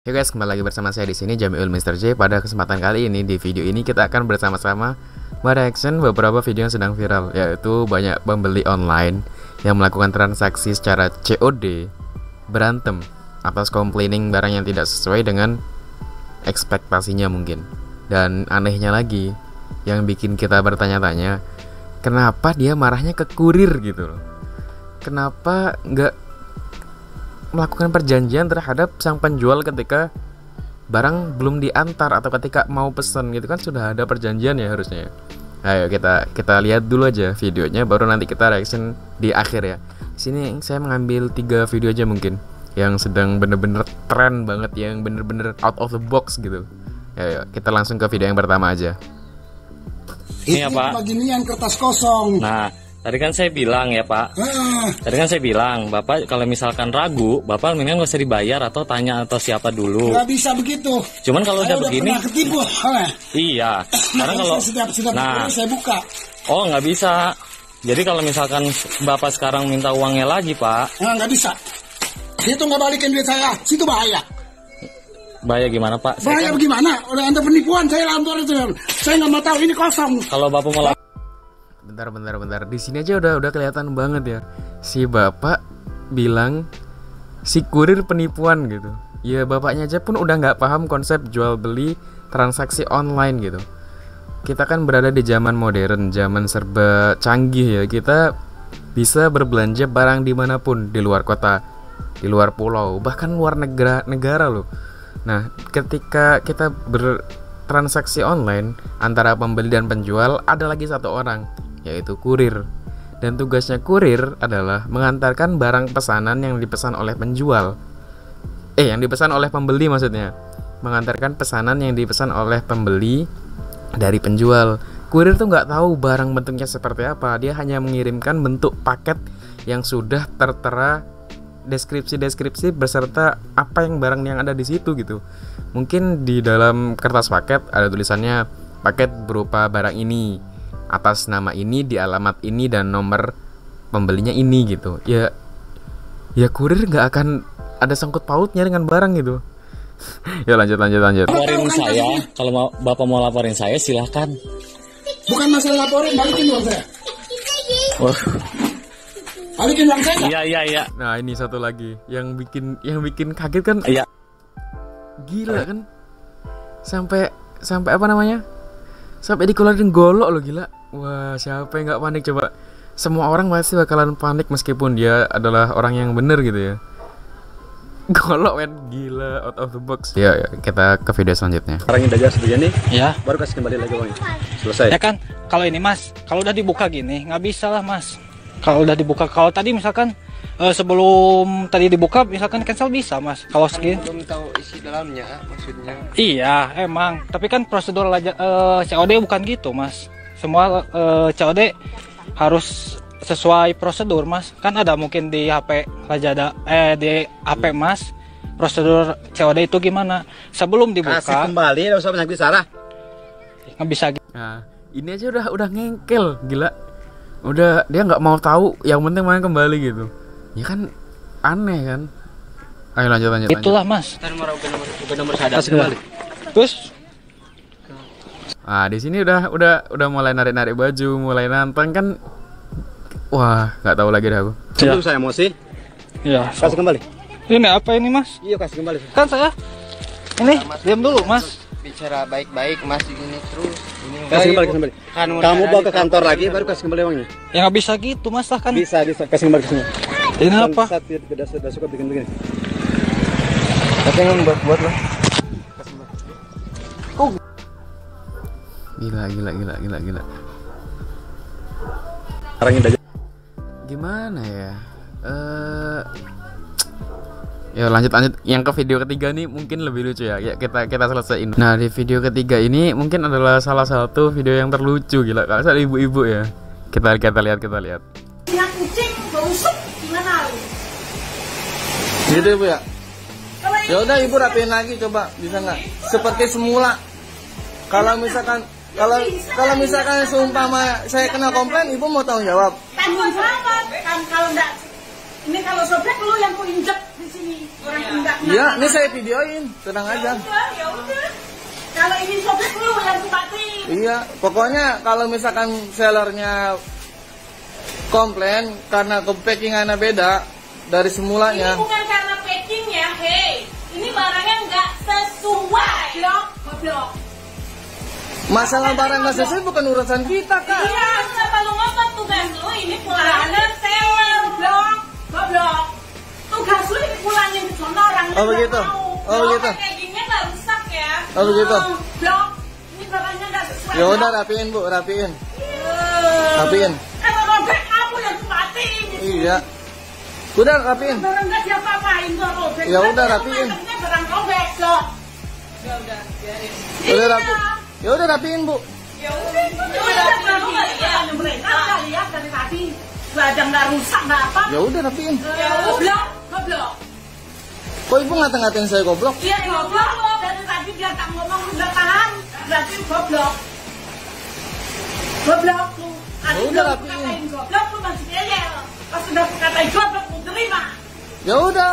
Hey guys, kembali lagi bersama saya di sini Jamiul Mr. J. Pada kesempatan kali ini, di video ini kita akan bersama-sama mereaction beberapa video yang sedang viral, yaitu banyak pembeli online yang melakukan transaksi secara COD berantem atas complaining barang yang tidak sesuai dengan ekspektasinya mungkin. Dan anehnya lagi, yang bikin kita bertanya-tanya, kenapa dia marahnya ke kurir gitu loh? Kenapa nggak melakukan perjanjian terhadap sang penjual ketika barang belum diantar atau ketika mau pesan gitu kan? Sudah ada perjanjian ya harusnya. Ayo kita lihat dulu aja videonya, baru nanti kita reaction di akhir ya. Sini saya mengambil 3 video aja mungkin yang sedang bener-bener tren banget, yang bener-bener out of the box gitu. Ayo kita langsung ke video yang pertama aja. Ini ya Pak, beginian kertas kosong. nah tadi kan saya bilang ya Pak, tadi kan saya bilang Bapak kalau misalkan ragu, Bapak mendingan nggak usah dibayar atau tanya atau siapa dulu. Nggak bisa begitu. Cuman kalau udah begini, pernah ketipu. iya. Karena kalau nah, saya buka. Oh nggak bisa. Jadi kalau misalkan Bapak sekarang minta uangnya lagi Pak, Nah, nggak bisa. Itu nggak balikin duit saya. Situ bahaya. bahaya gimana Pak? Bahaya bagaimana? Udah anda penipuan, saya lapor itu. Saya nggak mau tahu ini kosong. Kalau Bapak mau Bentar. Di sini aja udah kelihatan banget ya. Si bapak bilang si kurir penipuan gitu. Ya bapaknya aja pun udah nggak paham konsep jual beli transaksi online gitu. Kita kan berada di zaman modern, zaman serba canggih ya. Kita bisa berbelanja barang dimanapun, di luar kota, di luar pulau, bahkan luar negara loh. Nah, ketika kita bertransaksi online antara pembeli dan penjual, ada lagi satu orang, yaitu kurir. Dan tugasnya kurir adalah mengantarkan barang pesanan yang dipesan oleh penjual. Yang dipesan oleh pembeli maksudnya. Mengantarkan pesanan yang dipesan oleh pembeli dari penjual. Kurir tuh nggak tahu barang bentuknya seperti apa. Dia hanya mengirimkan bentuk paket yang sudah tertera deskripsi beserta apa yang barang yang ada di situ gitu. Mungkin di dalam kertas paket ada tulisannya paket berupa barang ini atas nama ini, di alamat ini, dan nomor pembelinya ini gitu. Ya kurir nggak akan ada sangkut pautnya dengan barang gitu. Ya lanjut. laporin saya, kalau Bapak mau laporin saya silahkan. Bukan masalah laporin, balikin uang saya. Balikin uang saya. Iya. Nah ini satu lagi yang bikin kaget kan? Iya. Gila kan? Sampai apa namanya? Sampai dikeluarin golok loh, gila. Wah, siapa yang nggak panik coba? Semua orang pasti bakalan panik meskipun dia adalah orang yang bener gitu ya. Golok kan, gila, out of the box. Ya, kita ke video selanjutnya. Sekarang aja segini, ya. baru kasih kembali lagi uangnya. Selesai. Ya kan, kalau ini Mas, kalau udah dibuka gini nggak bisa lah Mas. Kalau udah dibuka, kalau tadi misalkan sebelum tadi dibuka misalkan cancel bisa Mas. Kalau segini belum tahu isi dalamnya maksudnya. iya emang, tapi kan prosedur COD bukan gitu Mas. Semua COD harus sesuai prosedur Mas. Kan ada mungkin di HP Lazada di HP Mas, prosedur COD itu gimana? Sebelum dibuka Kasih kembali, enggak usah banyak bicara. nggak bisa. Nah, ini aja udah ngengkel, gila. Udah dia nggak mau tahu, yang penting main kembali gitu. Ya kan aneh kan. Ayo lanjut. Itulah Mas. Bukan nomor sadar kembali. Terus Nah, di sini udah mulai narik baju, mulai nantang kan. Wah, nggak tahu lagi dah aku. Sebelum saya emosi, ya. kasih kembali. Ini apa ini Mas? Iya, kasih kembali. Kan saya ini diam dulu Mas. Bicara baik-baik Mas ini terus. Ini Kasih kembali. Kan Kamu bawa ke kantor lagi, baru kasih kembali uangnya. Ya nggak bisa gitu Mas lah kan. Bisa, kasih kembali ke sini. Ini apa? Saat tidak suka bikin begini. Tapi yang buat lah. Gila. Sekarang aja. Gimana ya? Ya lanjut. Yang ke video ketiga nih mungkin lebih lucu ya. Ya kita selesaiin. Nah, di video ketiga ini mungkin adalah salah satu video yang terlucu, gila. Kalau saya ibu-ibu ya. Kita lihat. Yang kucing busuk gimana? Gitu Ibu ya. Ya udah Ibu rapiin lagi coba, bisa nggak? Seperti semula. Kalau misalkan seumpama saya kena komplain, Ibu mau tanggung jawab? Tanggung jawab kan, kalau enggak ini kalau sobek lu yang ku injek di sini. ini. Orang enggak. Iya, ini saya videoin, tenang aja. Ya udah. Kalau ini sopir lu yang tempatin. Iya, pokoknya kalau misalkan sellernya komplain karena packingannya beda dari semulanya. Ini bukan karena packing ya, hei. Ini barangnya nggak sesuai. Goblok. Masalah barang nggak sesuai bukan urusan kita, Kak. Iya, kenapa lu ngotot tugas lu? Ini pulangnya seller, goblok. Tugas lu ini pulangin ke sana orang. Oh begitu. Oh begitu. Packingnya nggak rusak ya. Oh begitu. Blok. Ini barangnya nggak sesuai. Ya udah rapiin, Bu, rapiin. Rapiin. Kalau robek kamu yang tempatin. Iya. Udah rapiin. Barang nggak diapa-apain kok robek. Ya udah rapiin. Barang robek loh. Udah rapiin. Ya udah rapiin, Bu. Ya udah, mereka nggak lihat dari tadi. Badan nggak rusak nggak apa. Ya udah rapiin. Goblok. Kok Ibu ngata-ngatain saya goblok? Iya goblok. Dari tadi dia tak ngomong udah tahan. Berarti goblok. Goblok lu. Tadi Ya udah, lu rapiin. katain goblok lu masih ngeyel. Pas sudah katain goblok lu terima. Ya udah.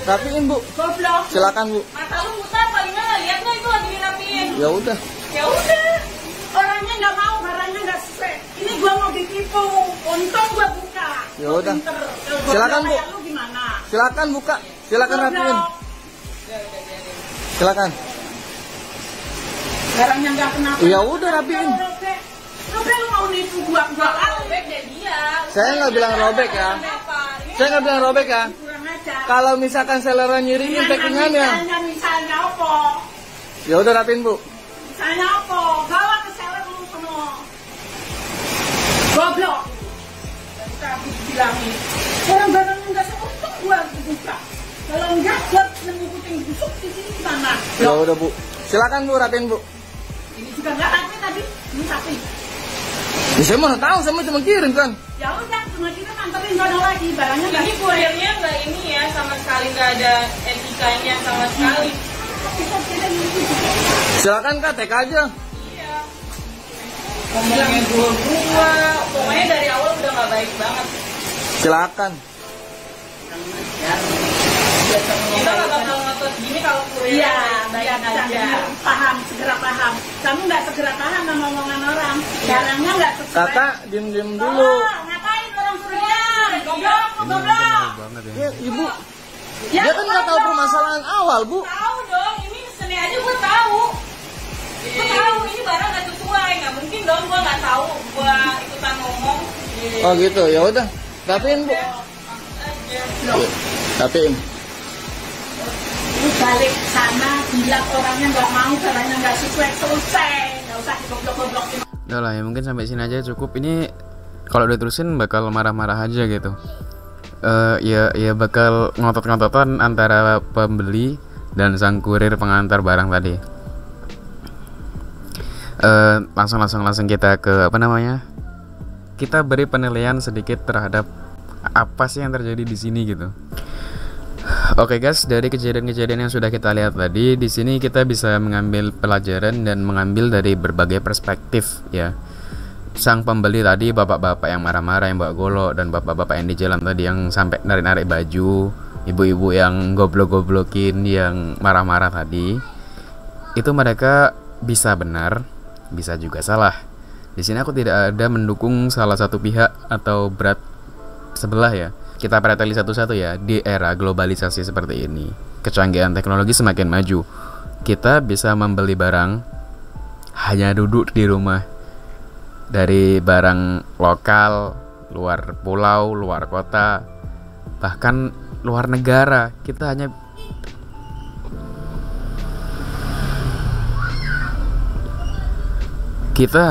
Rapiin, Bu. Goblok. Silakan, Bu. Mata lu buta paling nggak lihat nggak itu lagi dirapiin. Ya udah. Ya udah. Orangnya nggak mau, barangnya nggak sesuai. Ini gua mau ditipu. Untung gua buka. Ya Gua udah. pinter. Kalau gua Silakan, bilang Bu. kayak lu gimana? Silakan buka. Silakan rapiin. Goblok. Silakan. Barangnya nggak kenapa. Ya udah rapiin. Robek lu mau nipu gua robek deh dia. Saya nggak bilang robek ya. Saya nggak bilang robek ya. Kurang aja. Kalau misalkan sellernya nyiriin packingannya. Misalnya apa? Ya udah rapiin, Bu. Misalnya apa? Bawa ke seller lu semua. Goblok. Tapi bilangin. Barang-barangnya nggak seuntung gua buka. Kalau enggak, gua nemu kucing busuk di sini gimana? Ya udah, Bu. Silakan, Bu, rapiin, Bu. Ini juga nggak rapi tadi. Ini rapi. Ya, saya mana tahu, saya cuma kirim kan. Ya udah, cuma kita anterin sono lagi. Barangnya nggak. Ini kurirnya nggak ini ya, sama sekali nggak ada etikanya sama sekali. Kita kirim itu juga. Silakan, Kak, tek aja. Iya. Ngomongnya gua, pokoknya dari awal udah nggak baik banget. Silakan. Kita nggak bakal ngotot gini kalau kurirnya Iya, baik baik aja. paham, segera paham. Kamu nggak segera paham sama omongan orang. Barangnya nggak sesuai. Kakak, diem-diem dulu. Ngapain orang suruhnya? Goblok, goblok. Banget ya. Ya, Ibu. Ya, Dia kan nggak tahu permasalahan awal, Bu. Tahu dong, ini seni aja gue tahu. Gue tahu ini barang nggak sesuai, nggak mungkin dong gue nggak tahu, gue ikutan ngomong. Oh gitu, ya udah. Rapiin, Bu. Rapiin. Lu balik sana, bilang orangnya nggak mau, barangnya nggak sesuai, selesai. Nggak usah digoblok-goblokin. Udah lah ya, mungkin sampai sini aja cukup. Ini kalau diterusin bakal marah-marah aja gitu. Ya bakal ngotot-ngototan antara pembeli dan sang kurir pengantar barang tadi. Langsung kita ke apa namanya? Kita beri penilaian sedikit terhadap apa sih yang terjadi di sini gitu. Oke guys, dari kejadian-kejadian yang sudah kita lihat tadi, di sini kita bisa mengambil pelajaran dan mengambil dari berbagai perspektif ya. Sang pembeli tadi, bapak-bapak yang marah-marah, yang bawa golok, dan bapak-bapak yang di jalan tadi yang sampai narik-narik baju, ibu-ibu yang goblok-goblokin, yang marah-marah tadi, itu mereka bisa benar, bisa juga salah. Di sini aku tidak ada mendukung salah satu pihak atau berat sebelah ya. Kita preteli satu-satu ya. Di era globalisasi seperti ini, kecanggihan teknologi semakin maju. Kita bisa membeli barang hanya duduk di rumah, dari barang lokal, luar pulau, luar kota, bahkan luar negara. Kita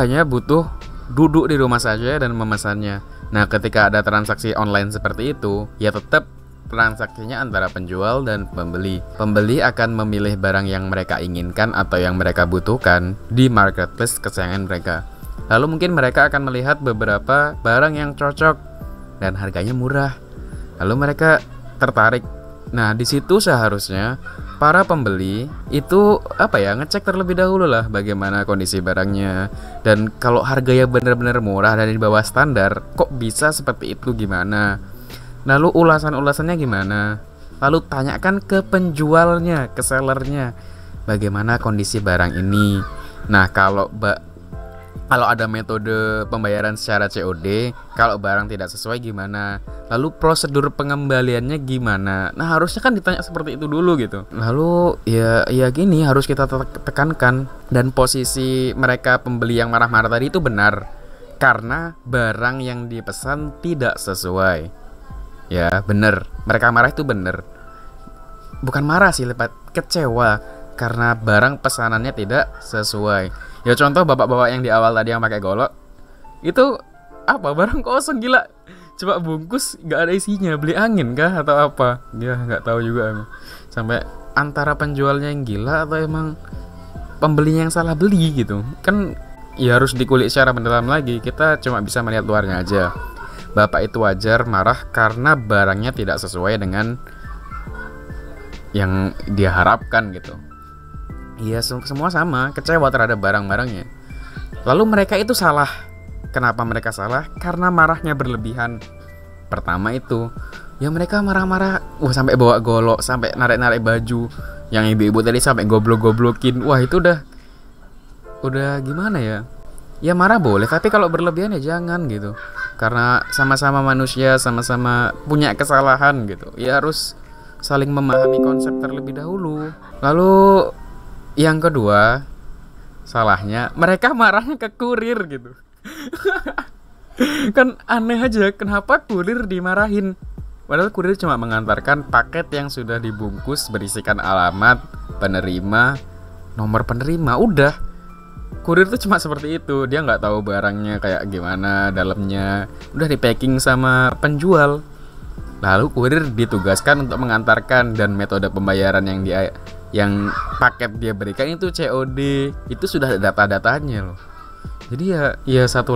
hanya butuh duduk di rumah saja dan memesannya. Nah, ketika ada transaksi online seperti itu, ya tetap transaksinya antara penjual dan pembeli. Pembeli akan memilih barang yang mereka inginkan atau yang mereka butuhkan di marketplace kesayangan mereka. Lalu mungkin mereka akan melihat beberapa barang yang cocok dan harganya murah. Lalu mereka tertarik. Nah, di situ seharusnya para pembeli itu ngecek terlebih dahulu lah bagaimana kondisi barangnya. Dan kalau harganya benar-benar murah dan di bawah standar, kok bisa seperti itu gimana? Lalu ulasan-ulasannya gimana? lalu tanyakan ke penjualnya, ke sellernya, bagaimana kondisi barang ini. Nah, kalau ada metode pembayaran secara COD, kalau barang tidak sesuai gimana, lalu prosedur pengembaliannya gimana. Nah, harusnya kan ditanya seperti itu dulu gitu. Lalu ya gini harus kita tekankan, dan posisi mereka pembeli yang marah-marah tadi itu benar, karena barang yang dipesan tidak sesuai. Ya bener, mereka marah itu bener. Bukan marah sih, lepas kecewa karena barang pesanannya tidak sesuai. Ya contoh bapak-bapak yang di awal tadi yang pakai golok, itu apa, barang kosong, gila, coba bungkus nggak ada isinya, beli angin kah atau apa? Ya nggak tahu juga emang. Sampai antara penjualnya yang gila atau emang pembelinya yang salah beli gitu kan. Ya harus dikulik secara mendalam lagi. Kita cuma bisa melihat luarnya aja. Bapak itu wajar marah karena barangnya tidak sesuai dengan yang dia harapkan gitu. Iya, semua sama, kecewa terhadap barang-barangnya. Lalu mereka itu salah. Kenapa mereka salah? Karena marahnya berlebihan. Pertama itu, ya mereka marah-marah, sampai bawa golok, sampai narik-narik baju. Yang ibu-ibu tadi sampai goblok-goblokin. Wah, itu udah gimana ya? Ya marah boleh, tapi kalau berlebihan ya jangan gitu. Karena sama-sama manusia, sama-sama punya kesalahan gitu. Ya harus saling memahami konsep terlebih dahulu. Lalu yang kedua, salahnya mereka marahnya ke kurir gitu. Kan aneh aja, kenapa kurir dimarahin? Padahal kurir cuma mengantarkan paket yang sudah dibungkus berisikan alamat penerima, nomor penerima, udah. Kurir tuh cuma seperti itu, dia nggak tahu barangnya kayak gimana dalamnya, udah di packing sama penjual. Lalu kurir ditugaskan untuk mengantarkan, dan metode pembayaran yang paket dia berikan itu COD, itu sudah ada data-datanya loh. Jadi ya satu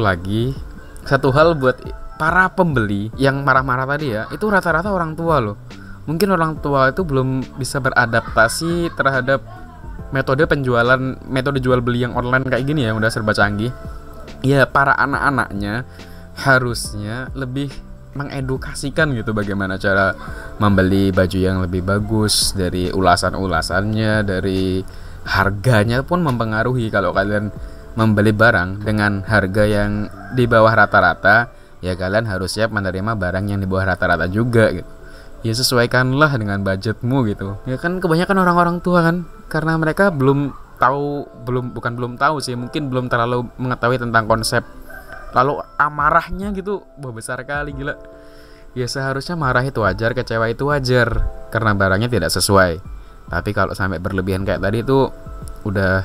hal buat para pembeli yang marah-marah tadi ya, itu rata-rata orang tua loh. Mungkin orang tua itu belum bisa beradaptasi terhadap metode jual beli yang online kayak gini ya, udah serba canggih. Ya para anak-anaknya harusnya lebih mengedukasikan gitu bagaimana cara membeli baju yang lebih bagus, dari ulasan-ulasannya, dari harganya pun mempengaruhi. Kalau kalian membeli barang dengan harga yang di bawah rata-rata, ya kalian harus siap menerima barang yang di bawah rata-rata juga gitu. Ya sesuaikanlah dengan budgetmu gitu. Ya kan kebanyakan orang-orang tua kan, karena mereka belum tahu sih, mungkin belum terlalu mengetahui tentang konsep. Lalu amarahnya gitu, besar kali, gila. Ya seharusnya marah itu wajar, kecewa itu wajar, karena barangnya tidak sesuai. Tapi kalau sampai berlebihan kayak tadi itu udah,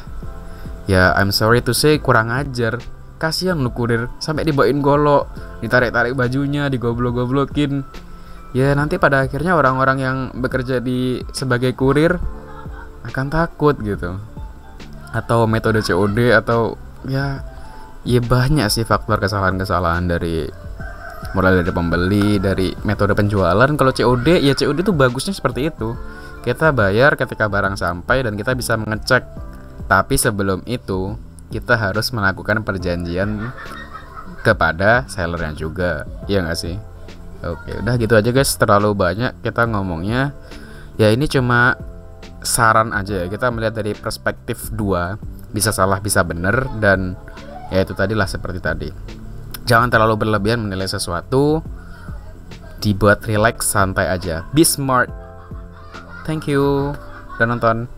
ya I'm sorry to say, kurang ajar. Kasihan lu kurir, sampai dibawain golok, ditarik-tarik bajunya, digoblok-goblokin. Ya nanti pada akhirnya orang-orang yang bekerja sebagai kurir akan takut gitu. Atau metode COD, atau ya banyak sih faktor kesalahan-kesalahan mulai dari pembeli, dari metode penjualan. Kalau COD, ya COD itu bagusnya seperti itu. Kita bayar ketika barang sampai dan kita bisa mengecek. Tapi sebelum itu, kita harus melakukan perjanjian kepada sellernya juga. Iya nggak sih? Oke, udah gitu aja guys. Terlalu banyak kita ngomongnya. Ya ini cuma saran aja ya. Kita melihat dari perspektif 2. Bisa salah, bisa bener. Dan ya itu tadilah seperti tadi. Jangan terlalu berlebihan menilai sesuatu. Dibuat relax, santai aja. Be smart. Thank you udah nonton.